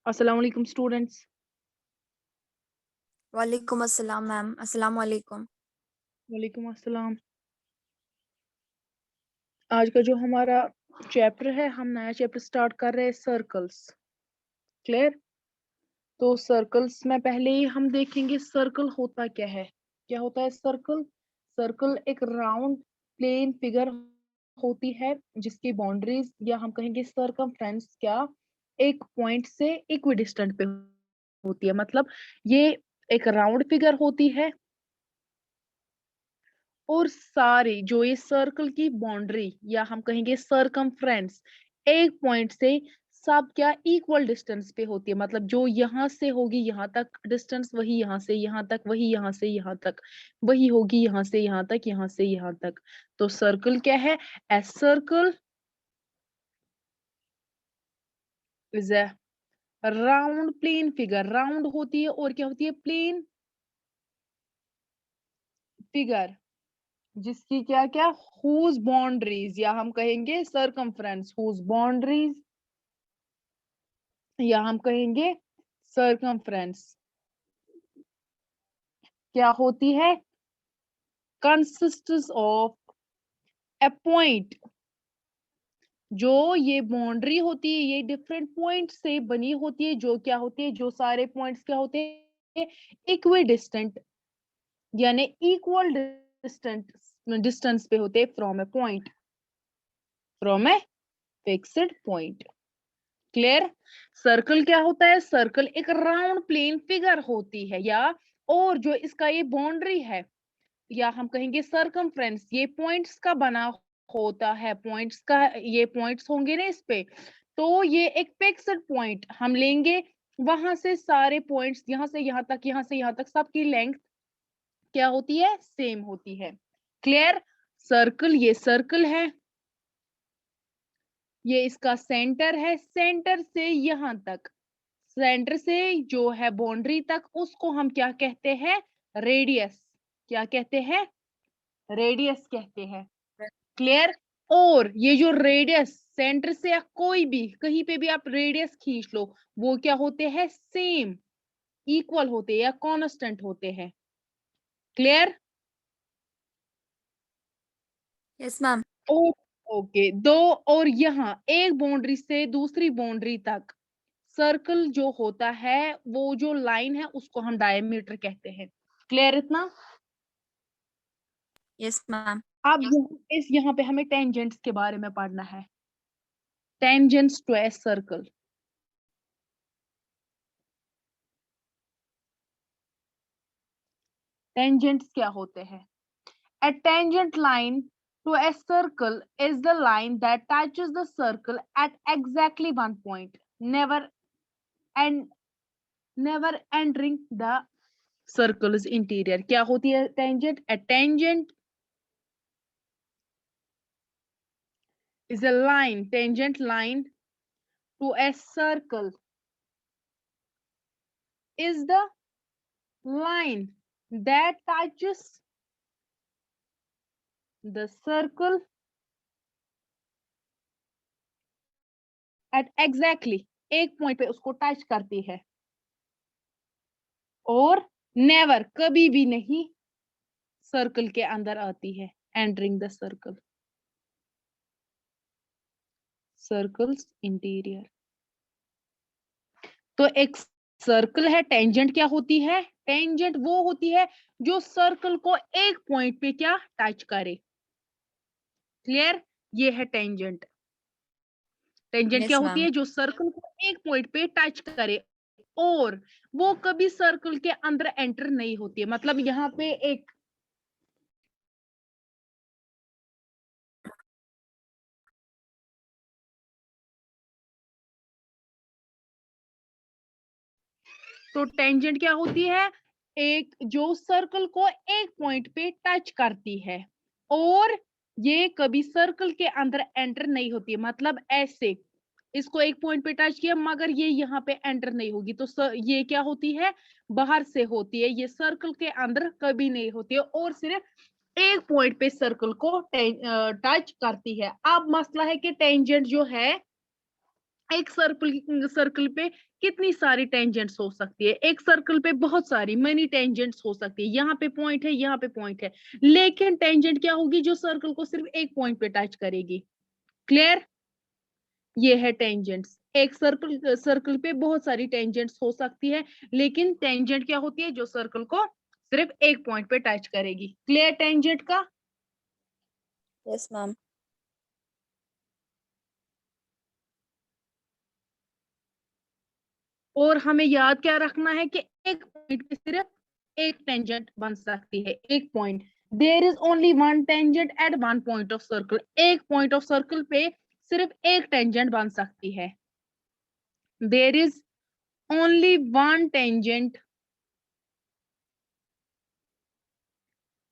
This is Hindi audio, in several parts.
अस्सलाम वालेकुम स्टूडेंट्स। वालेकुम अस्सलाम मैम। अस्सलाम वालेकुम। वालेकुम अस्सलाम। आज का जो हमारा चैप्टर है, हम नया चैप्टर स्टार्ट कर रहे हैं, सर्कल्स। क्लियर? तो सर्कल्स में पहले ही हम देखेंगे सर्कल होता क्या है। क्या होता है सर्कल? सर्कल एक राउंड प्लेन फिगर होती है जिसकी बाउंड्रीज या हम कहेंगे सर्कमफ्रेंस क्या एक पॉइंट से इक्विडिस्टेंट पे होती है। मतलब ये एक राउंड फिगर होती है और सारी जो ये सर्कल की बाउंड्री या हम कहेंगे सर्कमफ्रेंस एक पॉइंट से सब क्या इक्वल डिस्टेंस पे होती है। मतलब जो यहाँ से होगी यहाँ तक डिस्टेंस, वही यहाँ से यहाँ तक, वही यहाँ से यहाँ तक, वही होगी यहाँ से यहाँ तक, यहाँ से यहाँ तक। तो सर्कल क्या है? A circle is a round plane figure. Round होती है और क्या होती है? प्लेन फिगर जिसकी क्या क्या हुज बाउंड्रीज या हम कहेंगे सर्कमफ्रेंस, हुज बाउंड्रीज या हम कहेंगे सर्कमफ्रेंस क्या होती है? Consists of A point. जो ये बाउंड्री होती है ये डिफरेंट पॉइंट से बनी होती है। जो क्या होती है? जो सारे पॉइंट्स क्या होते हैं? इक्वी डिस्टेंट यानी इक्वल डिस्टेंट डिस्टेंस पे होते हैं from A point, from a fixed point. Clear? Circle क्या होता है? सर्कल एक राउंड प्लेन फिगर होती है या और जो इसका ये बाउंड्री है या हम कहेंगे सर्कमफ्रेंस ये पॉइंट्स का बना होता है। पॉइंट्स का ये पॉइंट्स होंगे ना इस पे, तो ये एक फिक्स्ड पॉइंट हम लेंगे। वहां से सारे पॉइंट्स यहाँ से यहाँ तक, यहाँ से यहाँ तक सबकी लेंथ क्या होती है? सेम होती है। क्लियर? सर्कल ये सर्कल है, ये इसका सेंटर है, सेंटर से यहाँ तक, सेंटर से जो है बाउंड्री तक उसको हम क्या कहते हैं? रेडियस। क्या कहते हैं? रेडियस कहते हैं। क्लियर? और ये जो रेडियस सेंटर से या कोई भी कहीं पे भी आप रेडियस खींच लो, वो क्या होते हैं? सेम, इक्वल होते हैं या कांस्टेंट होते हैं। Clear? Yes ma'am. Oh, okay. दो और यहाँ एक बाउंड्री से दूसरी बाउंड्री तक सर्कल जो होता है वो जो लाइन है उसको हम डायमीटर कहते हैं। क्लियर इतना? Yes ma'am. अब इस यहाँ पे हमें टेंजेंट्स के बारे में पढ़ना है। Tangents to a circle. Tangents क्या होते हैं? A tangent line to a circle is the line that touches the circle at exactly one point, and never entering the circle's interior. क्या होती है tangent? A tangent is a line, tangent line to a circle is the line that touches the circle at exactly एक पॉइंट पे उसको टच करती है और नेवर कभी भी नहीं सर्कल के अंदर आती है। Entering the circle, circles interior. तो एक सर्कल है, टेंजेंट क्या होती है? टेंजेंट वो होती है जो सर्कल को एक पॉइंट पे क्या टच करे। क्लियर? ये है टेंजेंट। टेंजेंट क्या यस होती मैम। है? जो सर्कल को एक पॉइंट पे टच करे और वो कभी सर्कल के अंदर एंटर नहीं होती है। मतलब यहाँ पे एक तो टेंजेंट क्या होती है? एक जो सर्कल को एक पॉइंट पे टच करती है और ये कभी सर्कल के अंदर एंटर नहीं होती है। मतलब ऐसे इसको एक पॉइंट पे टच किया मगर ये यहाँ पे एंटर नहीं होगी तो ये क्या होती है? बाहर से होती है, ये सर्कल के अंदर कभी नहीं होती है और सिर्फ एक पॉइंट पे सर्कल को टच करती है। अब मसला है कि टेंजेंट जो है एक सर्कल पे कितनी सारी टेंजेंट्स हो सकती है, एक सर्कल पे बहुत सारी मनी टेंजेंट्स हो सकती है, यहाँ पे पॉइंट है, यहाँ पे पॉइंट है, लेकिन टेंजेंट क्या होगी, जो सर्कल को सिर्फ एक पॉइंट पे टच करेगी। क्लियर? ये है टेंजेंट्स। एक सर्कल पे बहुत सारी टेंजेंट्स हो सकती है, लेकिन टेंजेंट क्या होती है, जो सर्कल को सिर्फ एक पॉइंट पे टच करेगी। क्लियर टेंजेंट का? Yes, ma'am. और हमें याद क्या रखना है कि एक पॉइंट पे सिर्फ एक टेंजेंट बन सकती है, एक point. There is only one tangent at one point of circle. एक पॉइंट ऑफ सर्कल पे सिर्फ एक टेंजेंट बन सकती है। There is only one tangent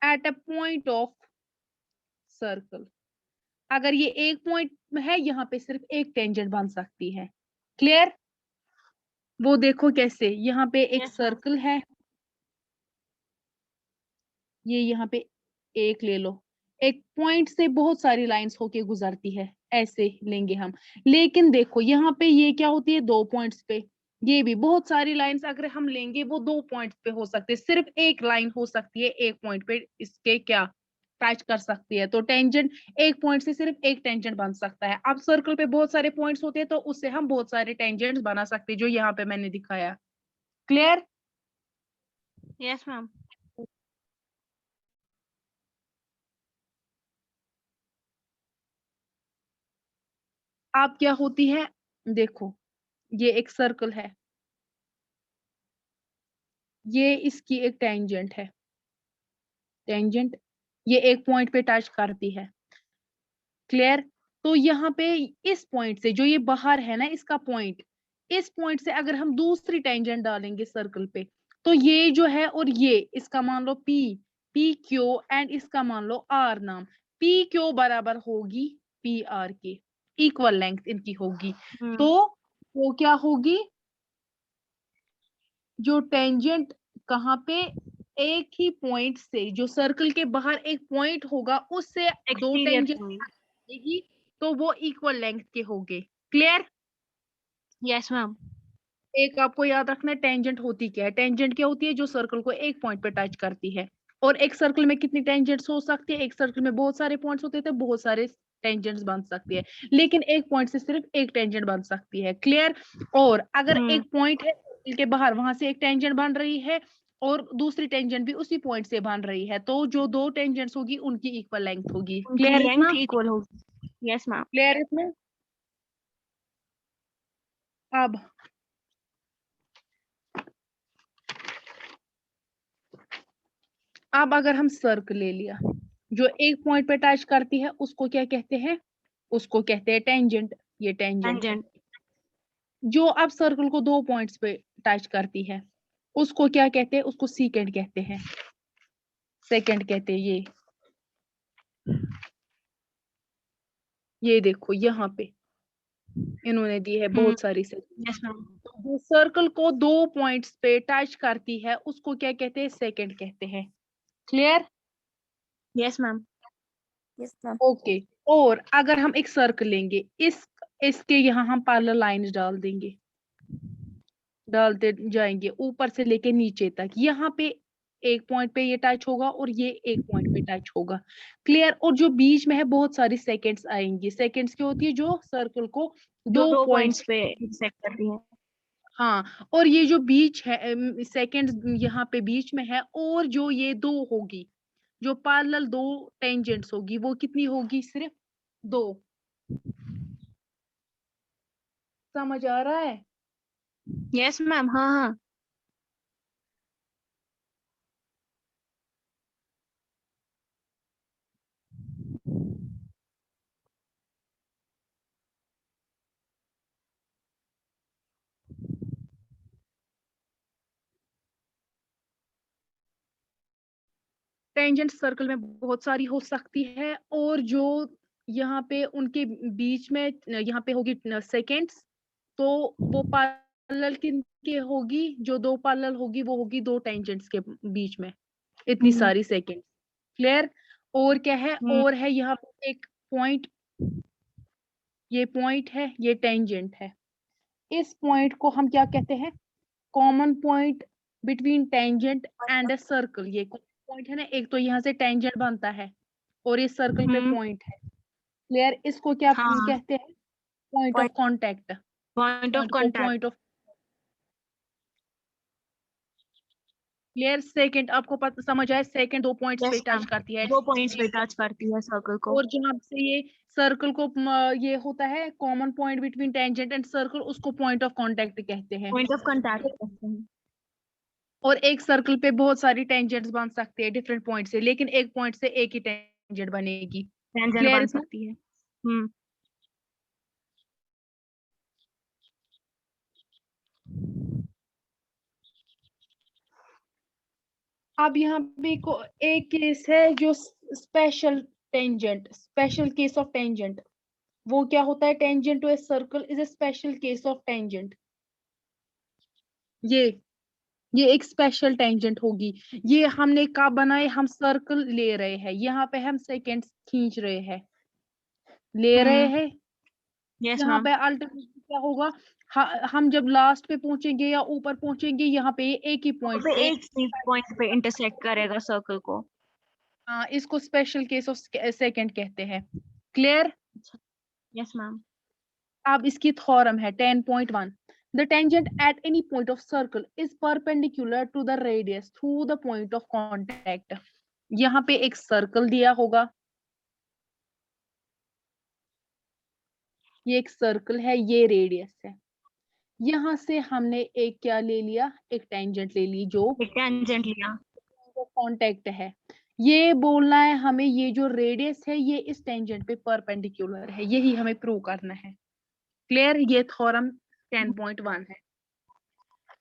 at a point of circle. अगर ये एक पॉइंट है, यहाँ पे सिर्फ एक टेंजेंट बन सकती है। क्लियर? वो देखो कैसे, यहाँ पे एक Yes, ma'am. सर्कल है, ये यहाँ पे एक ले लो, एक पॉइंट से बहुत सारी लाइंस होके गुजरती है, ऐसे लेंगे हम। लेकिन देखो यहाँ पे ये क्या होती है, दो पॉइंट्स पे। ये भी बहुत सारी लाइंस अगर हम लेंगे, वो दो पॉइंट्स पे हो सकते हैं, सिर्फ एक लाइन हो सकती है एक पॉइंट पे, इसके क्या टच कर सकती है। तो टेंजेंट एक पॉइंट से सिर्फ एक टेंजेंट बन सकता है। अब सर्कल पे बहुत सारे पॉइंट्स होते हैं, तो उससे हम बहुत सारे टेंजेंट्स बना सकते हैं, जो यहाँ पे मैंने दिखाया। क्लियर? Yes, ma'am. आप क्या होती है, देखो ये एक सर्कल है, ये इसकी एक टेंजेंट है, टेंजेंट ये एक पॉइंट पे टच करती है। क्लियर? तो यहाँ पे इस पॉइंट से, जो ये बाहर है ना इसका पॉइंट, इस पॉइंट से अगर हम दूसरी टेंजेंट डालेंगे सर्कल पे, तो ये जो है, और ये इसका मान लो पी, पी क्यू, एंड इसका मान लो आर नाम। पी क्यू बराबर होगी पी आर के, इक्वल लेंथ इनकी होगी। तो वो क्या होगी, जो टेंजेंट कहाँ पे, एक ही पॉइंट से, जो सर्कल के बाहर एक पॉइंट होगा, उससे दो Exterior टेंजेंट point. आएगी, तो वो इक्वल लेंथ के होंगे। क्लियर? Yes, ma'am. एक आपको याद रखना है, टेंजेंट होती क्या है। टेंजेंट क्या होती है, जो सर्कल को एक पॉइंट पे टच करती है। और एक सर्कल में कितनी टेंजेंट्स हो सकती है, एक सर्कल में बहुत सारे पॉइंट्स होते थे, बहुत सारे टेंजेंट्स बन सकती है, लेकिन एक पॉइंट से सिर्फ एक टेंजेंट बन सकती है। क्लियर? और अगर एक पॉइंट है सर्कल के बाहर, वहां से एक टेंजेंट बन रही है, और दूसरी टेंजेंट भी उसी पॉइंट से बन रही है, तो जो दो टेंजेंट्स होगी उनकी इक्वल लेंथ होगी। उनकी क्लियर length इतना? equal होगी. Yes, ma'am. क्लियर इसमें? अब अगर हम सर्कल ले लिया, जो एक पॉइंट पे टच करती है, उसको क्या कहते हैं, उसको कहते हैं टेंजेंट। ये टेंजेंट है। Tangent. जो अब सर्कल को दो पॉइंट्स पे टच करती है, उसको क्या कहते हैं, उसको सीकेंड कहते हैं, सेकंड कहते हैं। ये देखो यहाँ पे इन्होंने दी है बहुत सारी सेकंड। Yes, ma'am. तो जो सर्कल को दो पॉइंट्स पे टच करती है, उसको क्या कहते हैं, सेकंड कहते हैं। Clear? Yes, ma'am. Yes, ma'am. Okay. और अगर हम एक सर्कल लेंगे, इसके यहाँ हम पैरेलल लाइंस डाल देंगे, डालते जाएंगे ऊपर से लेके नीचे तक। यहाँ पे एक पॉइंट पे ये टच होगा, और ये एक पॉइंट पे टच होगा। क्लियर? और जो बीच में है, बहुत सारी सेकंड्स आएंगी। सेकंड्स क्या होती है, जो सर्कल को जो दो दो पॉइंट्स, पॉइंट्स पे सेट करती है. हाँ, और ये जो बीच है, सेकंड्स यहाँ पे बीच में है, और जो ये दो होगी, जो पैरेलल दो टेंजेंट्स होगी, वो कितनी होगी, सिर्फ दो। समझ आ रहा है? Yes, ma'am. हाँ हाँ. टेंजेंट सर्कल में बहुत सारी हो सकती है, और जो यहाँ पे उनके बीच में यहाँ पे होगी सेकेंड्स, तो वो पैरेलल किनके होगी, जो दो पैरेलल होगी, वो होगी दो टेंजेंट्स के बीच में, इतनी सारी सेकेंड। क्लियर? और क्या है, और है यहाँ पे एक पॉइंट, ये पॉइंट है, ये टेंजेंट है। इस पॉइंट को हम क्या कहते हैं? Common point between tangent and a circle. ये पॉइंट है ना, एक तो यहाँ से टेंजेंट बनता है और इस सर्कल पे पॉइंट है। क्लियर? इसको क्या हाँ कहते हैं? Point of contact. Point of point को contact. Point of clear? Second आपको पता समझ आया? सेकंड दो पॉइंट्स पे यस टच मैम, करती है 2 पॉइंट्स पे टच करती है सर्कल को। और जहाँ से ये सर्कल को ये होता है common point between tangent and circle, उसको पॉइंट ऑफ कांटेक्ट कहते हैं। पॉइंट ऑफ कांटेक्ट कहते हैं। और एक सर्कल पे बहुत सारी टेंजेंट्स बन सकते हैं डिफरेंट पॉइंट से, लेकिन एक पॉइंट से एक ही टेंजेंट बनेगी। टेंजेंट क्लियर बन इतना? सकती है। अब यहाँ पे एक केस है जो special tangent, special case of tangent. वो क्या होता है? Tangent to a circle is a special case of tangent. ये ये एक स्पेशल टेंजेंट होगी। ये हमने कब बनाए? हम सर्कल ले रहे हैं, यहाँ पे हम सेकेंड्स खींच रहे हैं, ले रहे हैं। यस यहाँ मैम। पे अल्टीमेटली क्या होगा? हम जब लास्ट पे पहुंचेंगे या ऊपर पहुंचेंगे, यहाँ पे एक ही पॉइंट से एक ही पॉइंट पे इंटरसेक्ट करेगा सर्कल को। इसको स्पेशल केस ऑफ सेकंड कहते हैं। क्लियर? Yes ma'am. अब इसकी थ्योरम है 10.1। The tangent at any point of circle is perpendicular to the radius through the point of contact। यहाँ पे एक सर्कल दिया होगा, ये एक सर्कल है, ये रेडियस है। यहाँ से हमने एक क्या ले लिया? एक टेंजेंट ले ली जो एक टेंजेंट लिया। कांटेक्ट है। ये बोलना है हमें, ये जो रेडियस है ये इस टेंजेंट पे परपेंडिकुलर है, यही हमें प्रूव करना है। क्लियर? ये थ्योरम 10.1 है।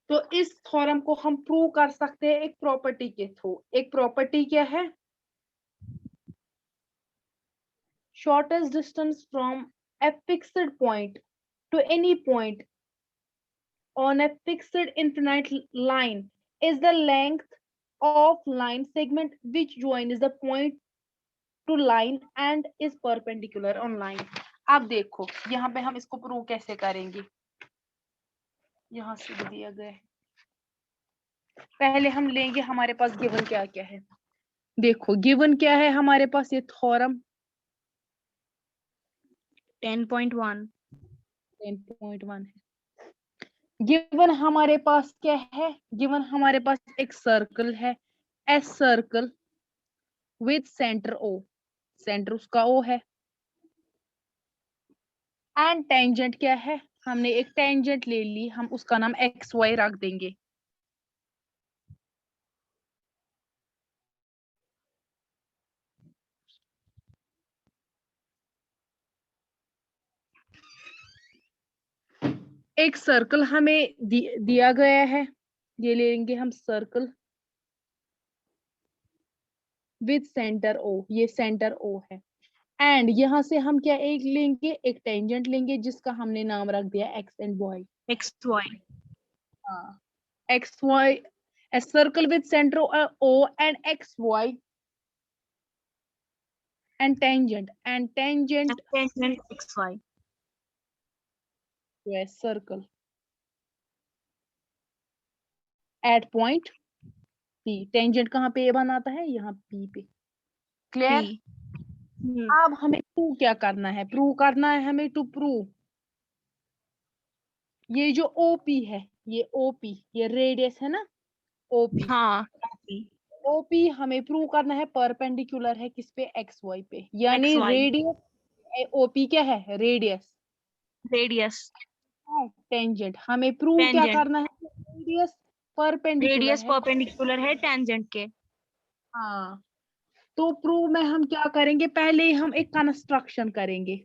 तो इस थ्योरम को हम प्रूव कर सकते हैं एक प्रॉपर्टी के थ्रू। एक प्रॉपर्टी क्या है? Shortest distance from a fixed point to any point on a fixed infinite line is the length of line segment which joins the point to line and is perpendicular on line। अब देखो यहाँ पे हम इसको प्रूव कैसे करेंगे। यहाँ से भी दिया गया है, पहले हम लेंगे हमारे पास गिवन क्या क्या है। देखो गिवन क्या है हमारे पास? ये थ्योरम 10.1। 10.1 है। गिवन हमारे पास क्या है? गिवन हमारे पास एक सर्कल है, as circle with centre O, centre उसका ओ है। एंड टेंजेंट क्या है? हमने एक टेंजेंट ले ली, हम उसका नाम एक्स वाई रख देंगे। एक सर्कल हमें दिया गया है, ये लेंगे हम सर्कल विद सेंटर ओ, ये सेंटर ओ है। एंड यहाँ से हम क्या एक लेंगे? एक टेंजेंट लेंगे जिसका हमने नाम रख दिया X and Y. X Y. हाँ, X Y, a circle with center O and x y and tangent tangent x y. to a circle at point P। tangent कहाँ पे बनाता है? यहाँ P पे। क्लियर? अब हमें प्रूव क्या करना है? प्रूव करना है हमें टू प्रूव ये जो OP है, ये OP, ये रेडियस है ना OP। हाँ। OP हमें प्रूव करना है परपेंडिकुलर है किस पे? एक्स वाई पे। यानी XY। रेडियस OP क्या है? रेडियस। रेडियस। टेंजेंट हमें प्रूव क्या टेंजेंट। करना है? रेडियस परपेंडिकुलर रेडियस है। परपेंडिकुलर है टेंजेंट के। हाँ, तो प्रूव में हम क्या करेंगे? पहले ही हम एक कंस्ट्रक्शन करेंगे।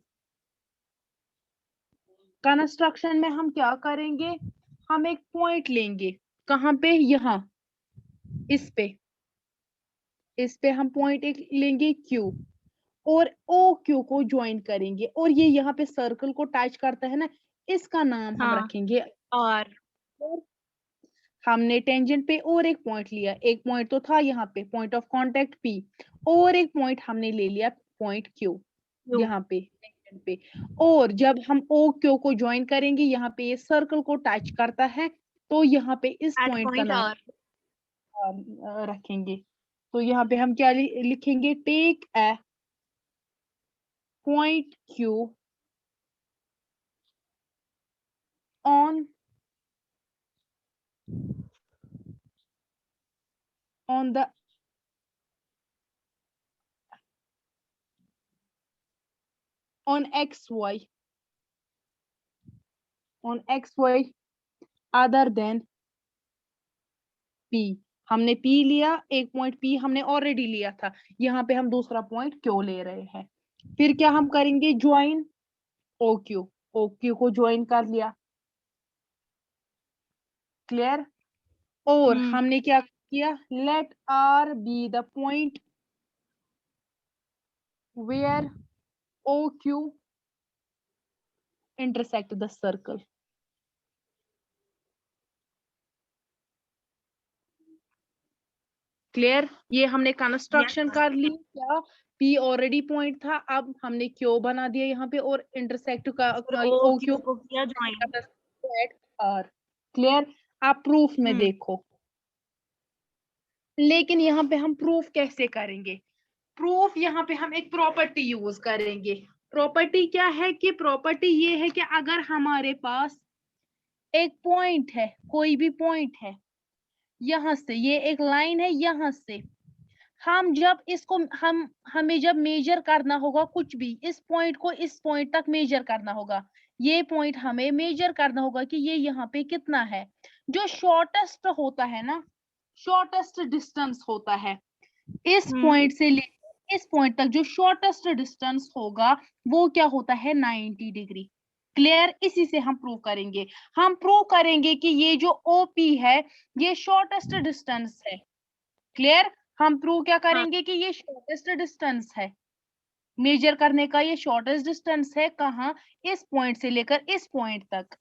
कंस्ट्रक्शन में हम क्या करेंगे? हम एक पॉइंट लेंगे, कहाँ पे? यहाँ इस पे हम पॉइंट एक लेंगे Q और OQ को ज्वाइन करेंगे और ये यहाँ पे सर्कल को टच करता है ना, इसका नाम हम हाँ। रखेंगे। और और हमने टेंजेंट पे और एक पॉइंट लिया, एक पॉइंट तो था यहाँ पे पॉइंट ऑफ कांटेक्ट P, और एक पॉइंट हमने ले लिया पॉइंट Q यहाँ पे। पे, और जब हम ओ क्यू को ज्वाइन करेंगे यहाँ पे ये सर्कल को टच करता है, तो यहाँ पे इस At पॉइंट का point नाम R. रखेंगे। तो यहाँ पे हम क्या लिखेंगे, take a point Q on the on xy other than p। हमने p लिया, एक पॉइंट p हमने ऑलरेडी लिया था, यहाँ पे हम दूसरा पॉइंट क्यों ले रहे हैं। फिर क्या हम करेंगे, ज्वाइन ओ क्यू को ज्वाइन कर लिया, क्लियर। और हमने क्या किया, let r be the point where O Q intersect the circle। Clear, ये हमने कंस्ट्रक्शन कर ली। क्या, P ऑलरेडी पॉइंट था, अब हमने क्यू बना दिया यहाँ पे, और इंटरसेक्ट का O ओ क्यू Q को किया join. आर। क्लियर, आप प्रूफ में देखो। लेकिन यहाँ पे हम प्रूफ कैसे करेंगे, प्रूफ यहाँ पे हम एक प्रॉपर्टी यूज करेंगे। प्रॉपर्टी क्या है, कि प्रॉपर्टी ये है कि अगर हमारे पास एक पॉइंट है, कोई भी पॉइंट है, यहाँ से ये एक लाइन है, यहाँ से हम जब इसको हमें जब मेजर करना होगा कुछ भी, इस पॉइंट को इस पॉइंट तक मेजर करना होगा, ये पॉइंट हमें मेजर करना होगा कि ये यहाँ पे कितना है। जो शॉर्टेस्ट होता है ना, शॉर्टेस्ट डिस्टेंस होता है, इस पॉइंट से लेकर इस पॉइंट तक जो शॉर्टेस्ट डिस्टेंस होगा वो क्या होता है, 90 डिग्री। क्लियर, इसी से हम प्रूव करेंगे। हम प्रूव करेंगे कि ये जो ओपी है ये शॉर्टेस्ट डिस्टेंस है। क्लियर, हम प्रूव क्या करेंगे कि ये शॉर्टेस्ट डिस्टेंस है, मेजर करने का ये शॉर्टेस्ट डिस्टेंस है, कहाँ, इस पॉइंट से लेकर इस पॉइंट तक।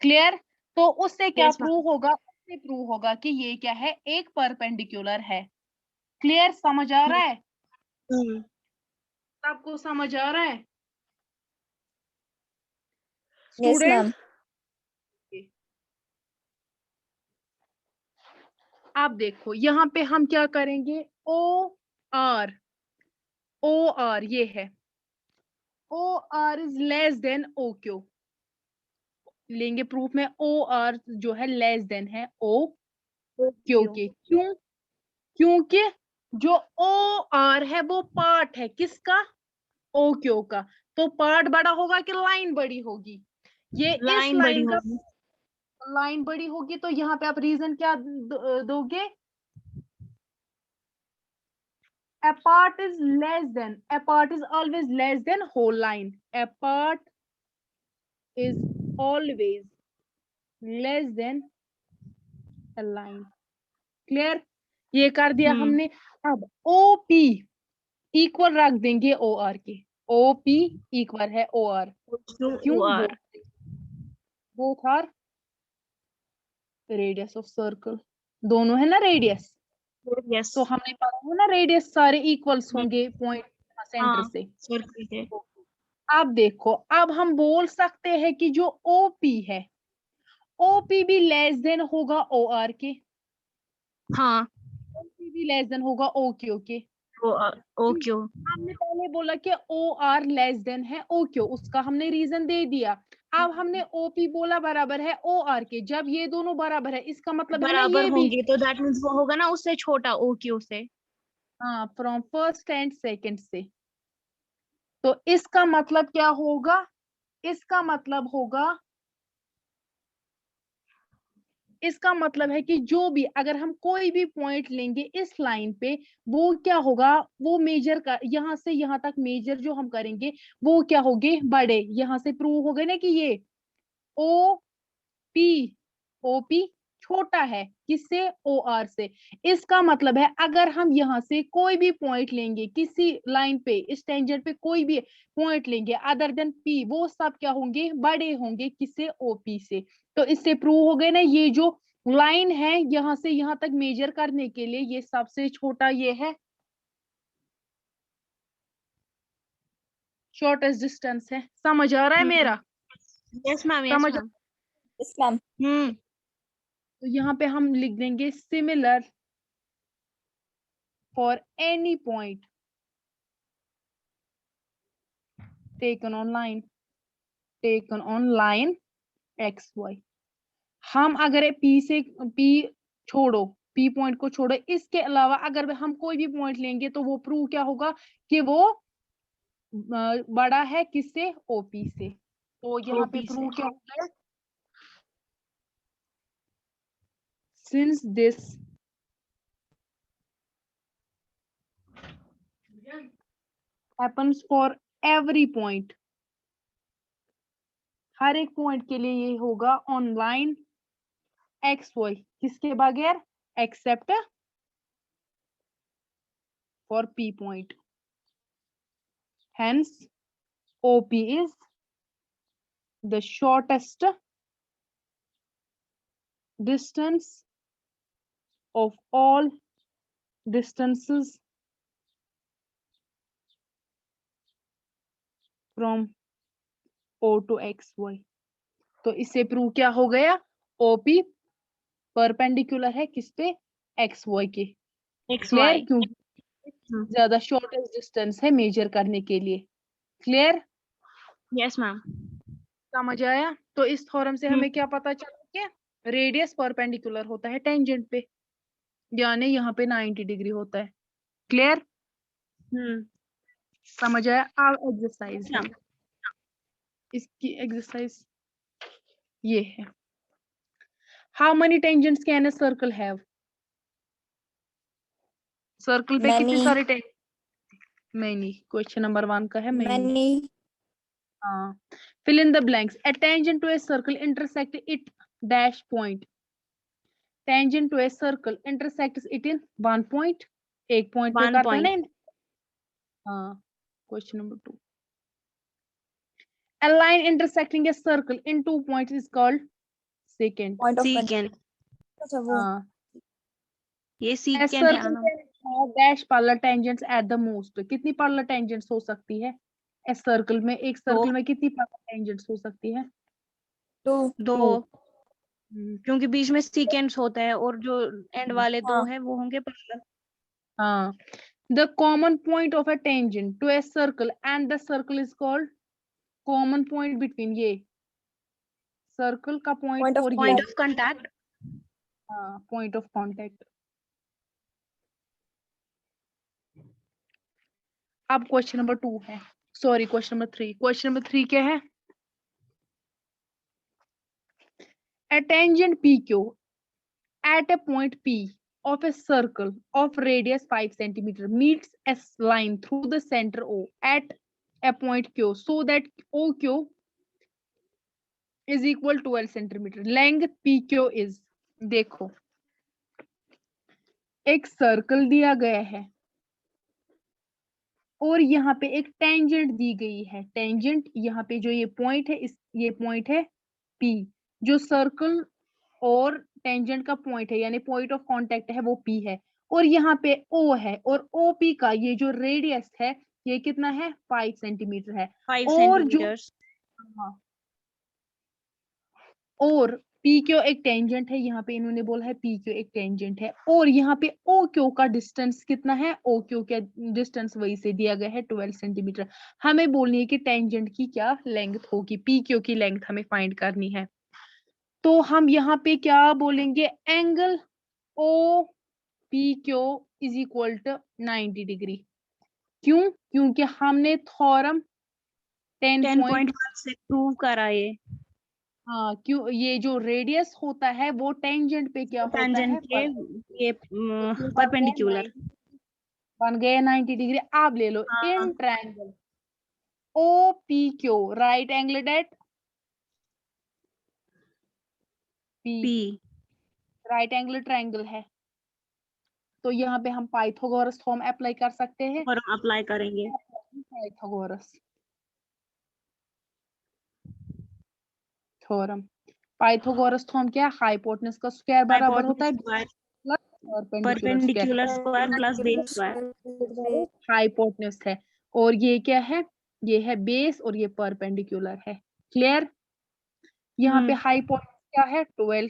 क्लियर, तो उससे क्या प्रूव होगा, उससे प्रूव होगा कि ये क्या है, एक परपेंडिकुलर है। क्लियर, समझ आ रहा है, सबको समझ आ रहा है Yes, ma'am. स्टूडेंट। आप देखो यहाँ पे हम क्या करेंगे, ओ आर ये है, O R is less than O Q लेंगे प्रूफ में। ओ आर जो है लेस देन है ओ क्यू के। क्यों, क्योंकि जो ओ आर है वो पार्ट है किसका, ओ क्यू का। तो पार्ट बड़ा होगा कि लाइन बड़ी होगी, ये इस Line बड़ी लाइन का होगी. लाइन बड़ी होगी। तो यहाँ पे आप रीजन क्या दोगे, a part is less than, a part is always less than whole line, a part is always less than a line। Clear, ये कर दिया हमने। अब OP इक्वल रख देंगे ओ आर के, OP इक्वल है ओ आर, क्यों, OR. Both are radius of circle, दोनों है ना रेडियस। Yes. तो हमने पढ़ा है ना रेडियस सारे इक्वल्स होंगे पॉइंट सेंटर से। सर्कल के. अब देखो, अब हम बोल सकते हैं कि जो ओपी है, ओपी भी लेस देन होगा ओ आर के, हाँ. ओपी भी लेस देन होगा ओ क्यू के। OQ. हमने पहले बोला कि ओ आर लेस देन है ओ क्यू, उसका हमने रीजन दे दिया। अब हमने ओपी बोला बराबर है ओ आर के, जब ये दोनों बराबर है इसका मतलब है ना बराबर ये भी। होंगे तो दैट मीन्स वो होगा ना उससे छोटा OQ से. हाँ, फ्रॉम फर्स्ट एंड सेकंड से। तो इसका मतलब क्या होगा, इसका मतलब होगा, इसका मतलब है कि जो भी अगर हम कोई भी पॉइंट लेंगे इस लाइन पे, वो क्या होगा, वो मेजर का यहाँ से यहाँ तक मेजर जो हम करेंगे वो क्या होगे, बड़े। यहाँ से प्रूव हो गए ना कि ये ओ पी, ओ पी छोटा है किससे, ओ आर से। इसका मतलब है अगर हम यहाँ से कोई भी पॉइंट लेंगे किसी लाइन पे, इस टेंजेंट पे कोई भी पॉइंट लेंगे अदर देन पी, वो सब क्या होंगे, बड़े होंगे किससे, ओपी से। तो इससे प्रूव हो गए ना, ये जो लाइन है यहाँ से यहाँ तक मेजर करने के लिए ये सबसे छोटा ये है, शॉर्टेस्ट डिस्टेंस है। समझ आ रहा है मेरा? यस मैम, यस समझ। मैम। Yes, ma'am. तो यहाँ पे हम लिख देंगे similar for any point taken on line x y. हम अगर पी छोड़ो, पी पॉइंट को छोड़ो, इसके अलावा अगर हम कोई भी पॉइंट लेंगे तो वो प्रूव क्या होगा कि वो बड़ा है किससे? ओपी से। तो यहाँ पे OP से। प्रूव क्या होगा? Since this happens for every point, हर एक पॉइंट के लिए ये होगा ऑनलाइन एक्स वाई, किसके बगैर? Except for P point. Hence OP is the shortest distance of all distances from O to XY। तो इससे प्रूव क्या हो गया? OP परपेंडिकुलर है किस पे? XY के। क्लियर? XY। क्योंकि ज्यादा शॉर्टेस्ट डिस्टेंस है मेजर करने के लिए। क्लियर? Yes ma'am. समझ आया? तो इस थ्योरम से हमें क्या पता चला कि रेडियस परपेंडिकुलर होता है टेंजेंट पे, यानी यहाँ पे 90 डिग्री होता है। क्लियर? समझ आया? अब एक्सरसाइज है, इसकी एक्सरसाइज ये है। How many tangents can a circle have? Circle पे कितने Many. सारे टेंजेंट? मैनी। क्वेश्चन नंबर 1 का है मैनी। Many. हाँ। Fill in the blanks. A tangent to a circle intersect it dash point. Tangent to a circle intersects it in 1 point. एक पॉइंट पे One करता है point. ना? हाँ। Question number 2। A line intersecting a circle in 2 points is called secant. Point of Secant। contact. अच्छा वो. हाँ। ये A secant है circle ना। can have dash parallel tangents at the most. कितनी parallel tangents हो सकती है? A circle में, एक सर्कल में कितनी parallel tangents हो सकती है? 2. 2। हम्म, क्योंकि बीच में सीकेंड्स होता है और जो एंड वाले 2 हाँ. हैं वो होंगे पैरेलल। हाँ। The common point of a tangent to a circle and the circle is called common point between ये सर्कल का Point पॉइंट of और ये पॉइंट ऑफ कांटेक्ट। हाँ पॉइंट ऑफ कांटेक्ट। अब क्वेश्चन नंबर 2 है, sorry question number 3। Question number 3 क्या है? A tangent PQ at a point P of a circle of radius 5 cm meets a line through the center O at a point Q so that OQ is equal to 12 cm. Length PQ is, देखो एक सर्कल दिया गया है और यहाँ पे एक टेंजेंट दी गई है। टेंजेंट यहाँ पे जो ये पॉइंट है, इस ये पॉइंट है P, जो सर्कल और टेंजेंट का पॉइंट है यानी पॉइंट ऑफ कांटेक्ट है वो P है, और यहाँ पे O है, और OP का ये जो रेडियस है ये कितना है? 5 सेंटीमीटर है। 5 और जो सेंटीमीटर्स। हाँ, और PQ एक टेंजेंट है, यहाँ पे इन्होंने बोला है PQ एक टेंजेंट है, और यहाँ पे OQ का डिस्टेंस कितना है? OQ का डिस्टेंस वही से दिया गया है 12 सेंटीमीटर। हमें बोलनी है कि टेंजेंट की क्या लेंथ होगी, PQ की लेंथ हमें फाइंड करनी है। तो हम यहाँ पे क्या बोलेंगे? Angle OPQ is equal to 90 degree. क्यों? क्योंकि हमने थ्योरम 10.1 से प्रूव करा ये। हाँ, क्यों? ये जो रेडियस होता है वो टेंजेंट पे क्या होता है? टेंजेंट के ये परपेंडिकुलर। बन गए 90 डिग्री। आप ले लो in triangle OPQ right angle at P, right angle triangle है, तो यहाँ पे हम पाइथागोरस थ्योरम अप्लाई कर सकते हैं। और अप्लाई करेंगे पाइथागोरस थ्योरम। पाइथागोरस थ्योरम क्या? हाइपोटेनस का स्क्वायर बराबर होता है perpendicular perpendicular square. Square plus base square. Hypotenuse है, और ये क्या है? ये है बेस और ये परपेंडिकुलर है। क्लियर? यहाँ पे हाइपोटेन्यूज क्या है 12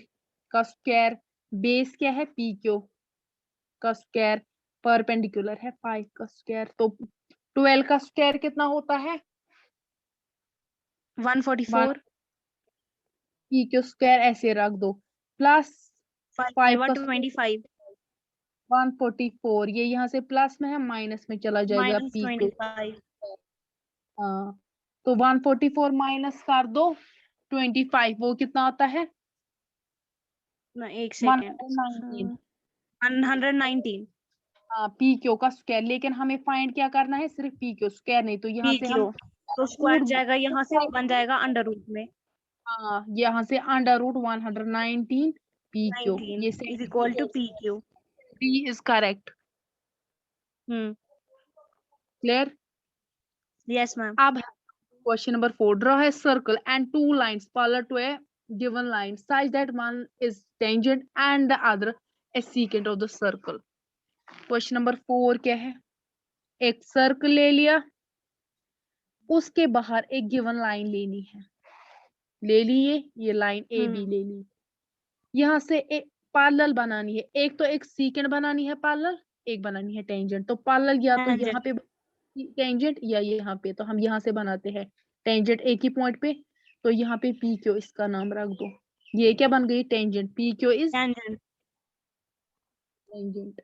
का स्क्वायर, बेस क्या है PQ का स्क्वायर, परपेंडिकुलर है 5 का स्क्वायर। तो 12 का स्क्वायर कितना होता है 144 PQ स्क्वायर ऐसे रख दो, प्लस 5 का 125 144, ये यहाँ से प्लस में है माइनस में चला जाएगा PQ। 25 हाँ, तो 144 माइनस कर दो 25, वो कितना आता है एक सेकेंड 119। 119 हाँ PQ का स्क्वायर, लेकिन हमें फाइंड क्या करना है, सिर्फ PQ स्क्वायर नहीं, तो यहाँ से हम PQ तो स्क्वायर रूट, जाएगा, यहाँ से बन जाएगा अंडर रूट में हाँ यहाँ से अंडर रूट 119 PQ, 19 ये is equal to PQ। D is correct। Clear? Yes ma'am. अब क्वेश्चन नंबर 4, ड्रॉ है circle and two lines parallel to a given line such that one is tangent and the other a secant of the circle। Question number 4 क्या है, एक सर्कल ले लिया, उसके बाहर एक गिवन लाइन लेनी है, ले लिए, ये लाइन AB ले ली, यहाँ से एक पैरेलल बनानी है, एक तो एक सीकेंट बनानी है पैरेलल, एक बनानी है टेंजेंट। तो पैरेलल या तो यहाँ पे टेंजेंट या यहाँ पे, तो हम यहाँ से बनाते हैं टेंजेंट एक ही पॉइंट पे, तो यहाँ पे PQ इसका नाम रख दो, ये क्या बन गई tangent, PQ is tangent tangent.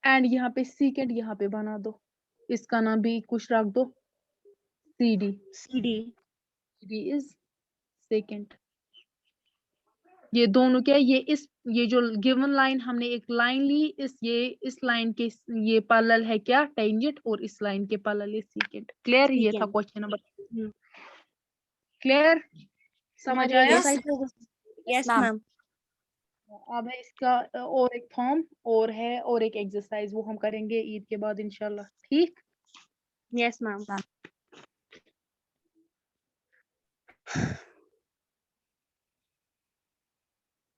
And यहाँ पे सीकेंट यहाँ पे बना दो, इसका नाम भी कुछ रख दो CD, CD CD is secant. ये दोनों क्या है, ये जो गिवन लाइन हमने एक लाइन ली, इस लाइन के ये पैरेलल है क्या टेंजेंट, और इस लाइन के पैरेलल है सीकेंट। क्लियर? ये था Secant। Question number. क्लियर? समझ आया? Yes, yes ma'am। मैम। अब है इसका और एक फॉर्म और है, और एक एक्सरसाइज, वो हम करेंगे ईद के बाद इंशाल्लाह। ठीक? Yes ma'am.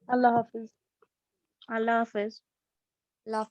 अल्लाह हाफिज। अल्लाह हाफिज। Love।